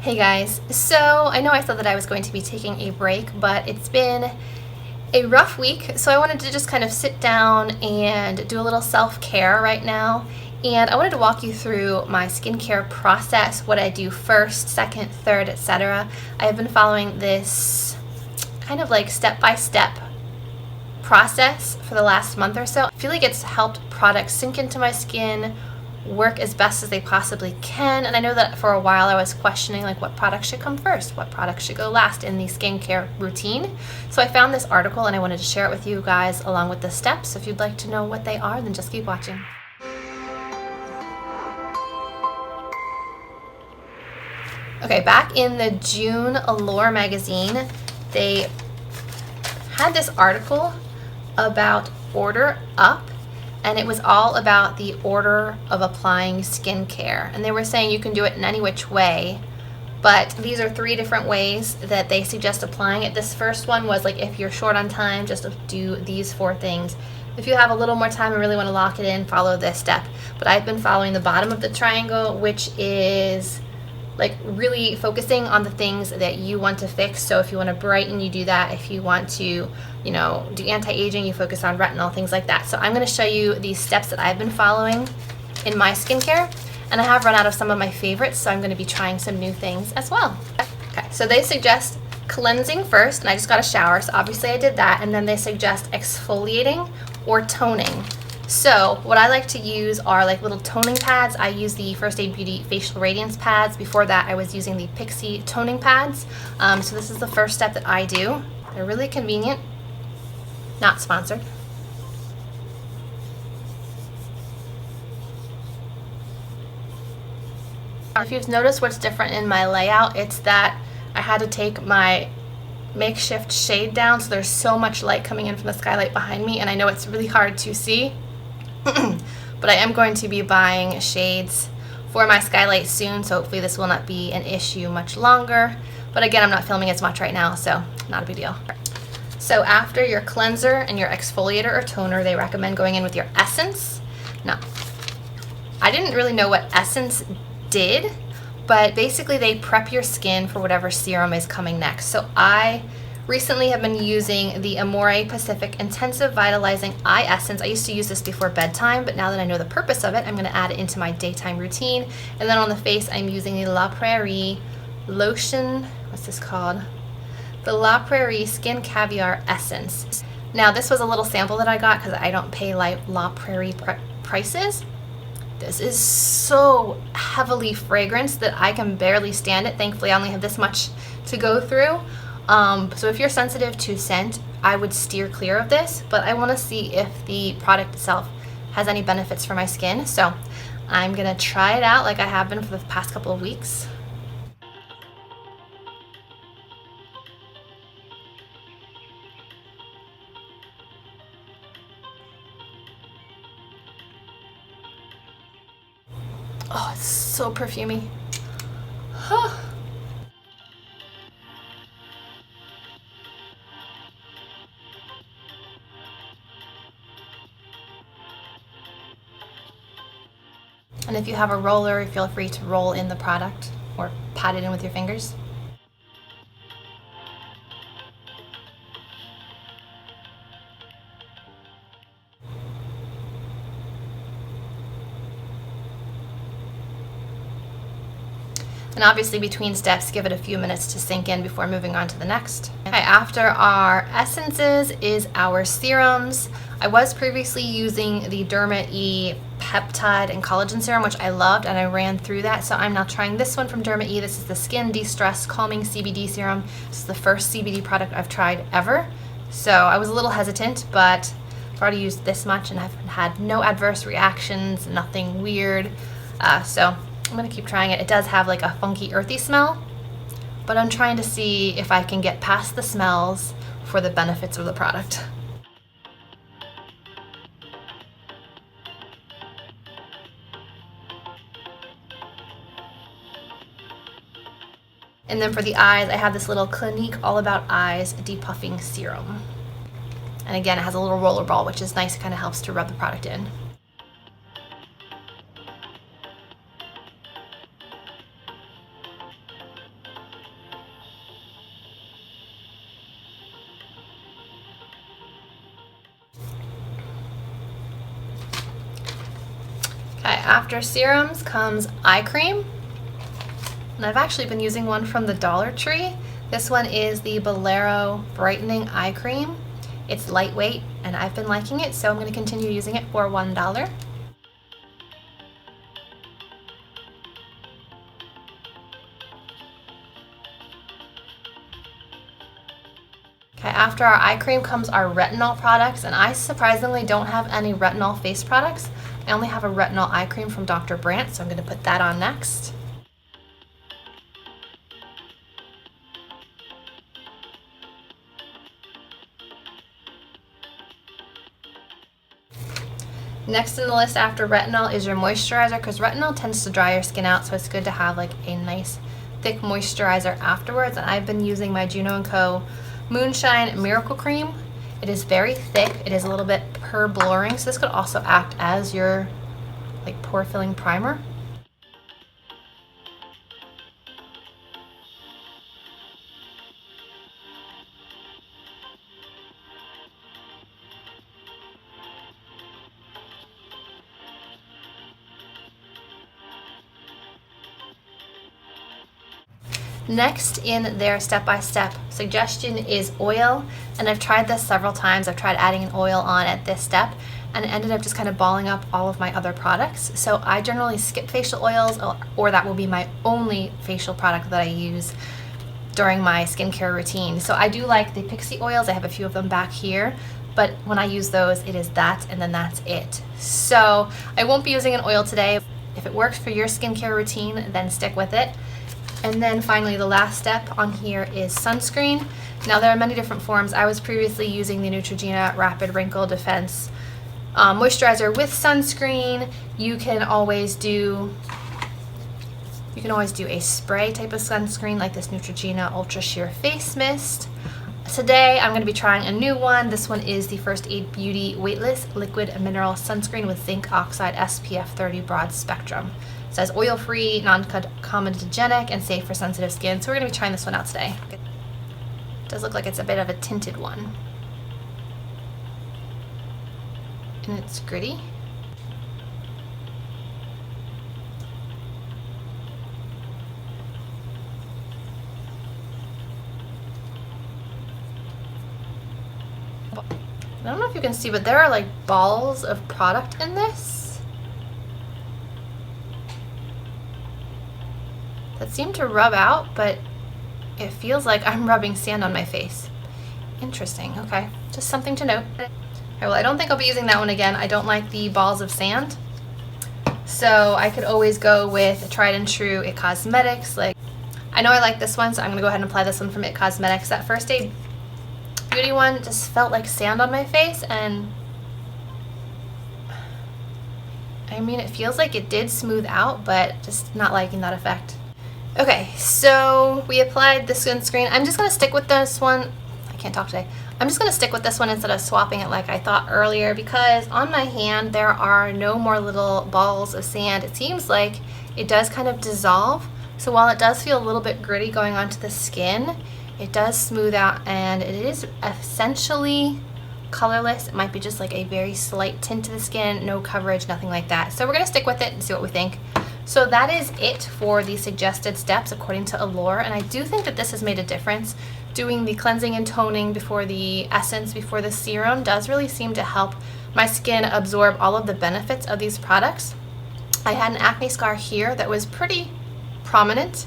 Hey guys, so I know I said that I was going to be taking a break, but it's been a rough week, so I wanted to just kind of sit down and do a little self-care right now. And I wanted to walk you through my skincare process, what I do first, second, third, etc. I have been following this kind of like step-by-step process for the last month or so. I feel like it's helped products sink into my skin, work as best as they possibly can. And I know that for a while I was questioning like what products should come first, what products should go last in the skincare routine. So I found this article and I wanted to share it with you guys along with the steps. If you'd like to know what they are, then just keep watching. Okay, back in the June Allure magazine, they had this article about Order Up, and it was all about the order of applying skincare. And they were saying you can do it in any which way, but these are 3 different ways that they suggest applying it. This first one was like, if you're short on time, just do these 4 things. If you have a little more time and really want to lock it in, follow this step. But I've been following the bottom of the triangle, which is like really focusing on the things that you want to fix. So if you want to brighten, you do that. If you want to, do anti-aging, you focus on retinol, things like that. So I'm going to show you these steps that I've been following in my skincare, and I have run out of some of my favorites, so I'm going to be trying some new things as well. Okay, so they suggest cleansing first, and I just got a shower, so obviously I did that, and then they suggest exfoliating or toning. So what I like to use are like little toning pads. I use the First Aid Beauty Facial Radiance pads. Before that I was using the Pixi toning pads. So this is the first step that I do. They're really convenient. Not sponsored. If you've noticed what's different in my layout, it's that I had to take my makeshift shade down, so there's so much light coming in from the skylight behind me, and I know it's really hard to see. But I am going to be buying shades for my skylight soon, so hopefully this will not be an issue much longer. But again, I'm not filming as much right now, so not a big deal. So after your cleanser and your exfoliator or toner, they recommend going in with your essence. Now, I didn't really know what essence did, but basically they prep your skin for whatever serum is coming next. So I recently have been using the Amore Pacific Intensive Vitalizing Eye Essence. I used to use this before bedtime, but now that I know the purpose of it, I'm going to add it into my daytime routine. And then on the face, I'm using the La Prairie lotion. What's this called? The La Prairie Skin Caviar Essence. Now this was a little sample that I got because I don't pay like La Prairie prices. This is so heavily fragranced that I can barely stand it. Thankfully, I only have this much to go through. So if you're sensitive to scent, I would steer clear of this, but I want to see if the product itself has any benefits for my skin. So I'm going to try it out like I have been for the past couple of weeks. Oh, it's so perfumey. And if you have a roller, feel free to roll in the product or pat it in with your fingers. And obviously between steps, give it a few minutes to sink in before moving on to the next. Okay, after our essences is our serums. I was previously using the Derma E peptide and collagen serum, which I loved, and I ran through that. So I'm now trying this one from Derma E. This is the Skin De-Stress Calming CBD Serum. This is the first CBD product I've tried ever. So I was a little hesitant, but I've already used this much and I've had no adverse reactions, nothing weird. So I'm going to keep trying it. It does have like a funky earthy smell, but I'm trying to see if I can get past the smells for the benefits of the product. And then for the eyes, I have this little Clinique All About Eyes Depuffing Serum. And again, it has a little roller ball, which is nice. It kind of helps to rub the product in. Okay, after serums comes eye cream. And I've actually been using one from the Dollar Tree. This one is the Bolero Brightening Eye Cream. It's lightweight and I've been liking it, so I'm going to continue using it for $1. Okay, after our eye cream comes our retinol products, and I surprisingly don't have any retinol face products. I only have a retinol eye cream from Dr. Brandt, so I'm going to put that on next. Next in the list after retinol is your moisturizer, because retinol tends to dry your skin out, so it's good to have like a nice thick moisturizer afterwards. And I've been using my Juno & Co. Moonshine Miracle Cream. It is very thick. It is a little bit pore blurring, so this could also act as your like pore filling primer. Next in their step-by-step suggestion is oil, and I've tried this several times. I've tried adding an oil on at this step and it ended up just kind of balling up all of my other products. So I generally skip facial oils, or that will be my only facial product that I use during my skincare routine. So I do like the Pixie oils. I have a few of them back here, but when I use those, it is that and then that's it. So I won't be using an oil today. If it works for your skincare routine, then stick with it. And then finally, the last step on here is sunscreen. Now there are many different forms. I was previously using the Neutrogena Rapid Wrinkle Defense moisturizer with sunscreen. You can always do a spray type of sunscreen like this Neutrogena Ultra Sheer Face Mist. Today I'm going to be trying a new one. This one is the First Aid Beauty Weightless Liquid Mineral Sunscreen with Zinc Oxide SPF 30 Broad Spectrum. It says oil-free, non-comedogenic, and safe for sensitive skin. So we're going to be trying this one out today. It does look like it's a bit of a tinted one. And it's gritty. I don't know if you can see, but there are like balls of product in this that seem to rub out, but it feels like I'm rubbing sand on my face. Interesting. Okay, just something to note. Okay, well, I don't think I'll be using that one again. I don't like the balls of sand, so I could always go with a tried and true It Cosmetics. Like, I know I like this one, so I'm gonna go ahead and apply this one from It Cosmetics. That First Aid Beauty one just felt like sand on my face, and I mean, it feels like it did smooth out, but just not liking that effect. Okay, so we applied the sunscreen. I'm just going to stick with this one. I can't talk today. I'm just going to stick with this one instead of swapping it like I thought earlier, because on my hand there are no more little balls of sand. It seems like it does kind of dissolve. So while it does feel a little bit gritty going onto the skin, it does smooth out, and it is essentially colorless. It might be just like a very slight tint to the skin, no coverage, nothing like that. So we're going to stick with it and see what we think. So that is it for the suggested steps according to Allure, and I do think that this has made a difference. Doing the cleansing and toning before the essence, before the serum, does really seem to help my skin absorb all of the benefits of these products. I had an acne scar here that was pretty prominent,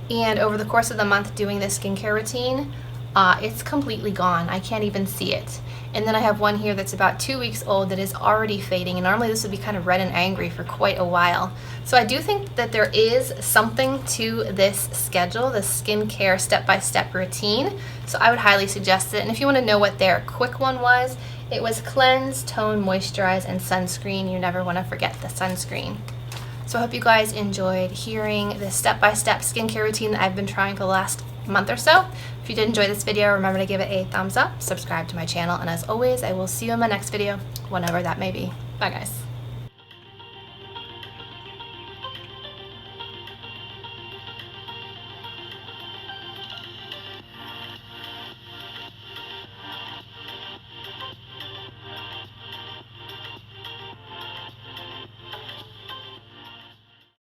and over the course of the month doing this skincare routine, it's completely gone. I can't even see it. And then I have one here that's about 2 weeks old that is already fading, and normally this would be kind of red and angry for quite a while. So I do think that there is something to this schedule, this skincare step-by-step routine. So I would highly suggest it. And if you want to know what their quick one was, it was cleanse, tone, moisturize, and sunscreen. You never want to forget the sunscreen. So I hope you guys enjoyed hearing the step-by-step skincare routine that I've been trying for the last month or so. If you did enjoy this video, remember to give it a thumbs up, subscribe to my channel, and as always, I will see you in my next video, whenever that may be. Bye guys.